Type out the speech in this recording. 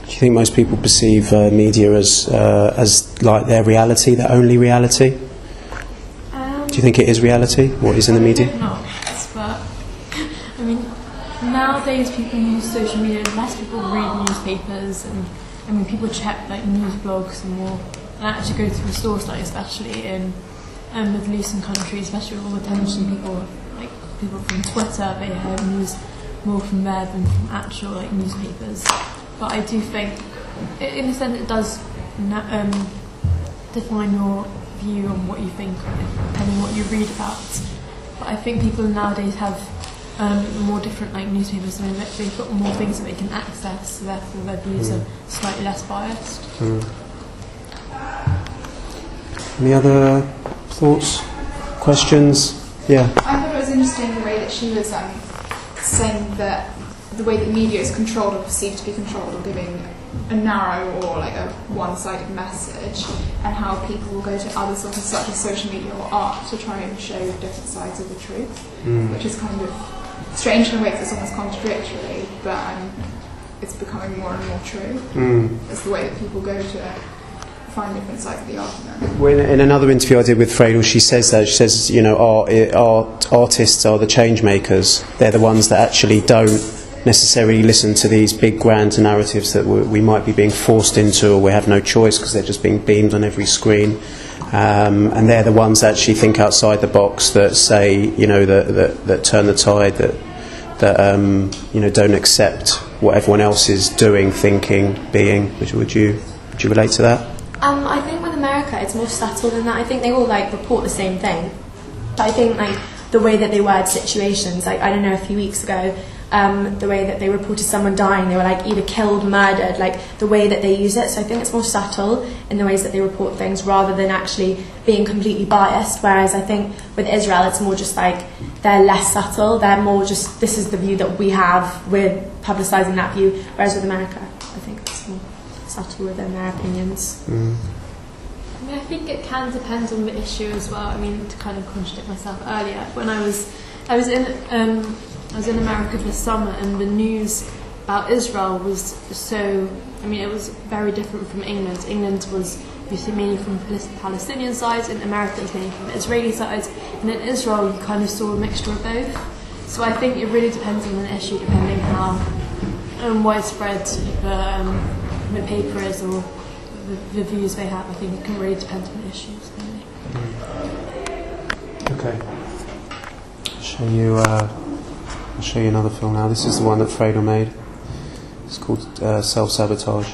Do you think most people perceive media as like their reality, their only reality? Do you think it is reality, what is in the media? Not, but I mean, nowadays people use social media, less people read newspapers, and I mean people check like news blogs and more, and actually go to a source, like especially in Middle Eastern countries, especially with all the tension, people from Twitter, they hear news more from there than from actual like newspapers. But I do think, in a sense, it does define your view on what you think, depending on what you read about. But I think people nowadays have more different like newspapers. I mean, they've got more things that they can access, so therefore their views are slightly less biased. Any other thoughts, questions? Yeah. I thought it was interesting the way that she was saying that the way that media is controlled or perceived to be controlled, or giving a narrow or like a one-sided message, and how people will go to other sources such as social media or art to try and show different sides of the truth, which is kind of strange in a way because it's almost contradictory, but it's becoming more and more true. It's the way that people go to find different sides of the argument. Well, in another interview I did with Fradel, she says, you know, artists are the change makers. They're the ones that actually don't necessarily listen to these big grand narratives that we might be being forced into, or we have no choice because they're just being beamed on every screen. And they're the ones that actually think outside the box, that say, you know, that turn the tide, that you know, don't accept what everyone else is doing, thinking, being. Would you relate to that? I think with America it's more subtle than that. I think they all like report the same thing. But I think like the way that they word situations, like I don't know, a few weeks ago, the way that they reported someone dying, they were like either killed, murdered, like the way that they use it. So I think it's more subtle in the ways that they report things rather than actually being completely biased. Whereas I think with Israel it's more just like they're less subtle, they're more just, this is the view that we have, we're publicising that view. Whereas with America I think it's more subtle within their opinions. I mean, I think it can depend on the issue as well. I mean, to kind of contradict myself earlier, when I was in America this summer, and the news about Israel was so, I mean, it was very different from England. England was obviously mainly from the Palestinian side, and America was mainly from the Israeli side, and in Israel you kind of saw a mixture of both. So I think it really depends on the issue, depending how widespread the paper is or the views they have. I think it can really depend on the issues. Really. Okay. I'll show you another film now. This is the one that Fradel made. It's called Self-Sabotage.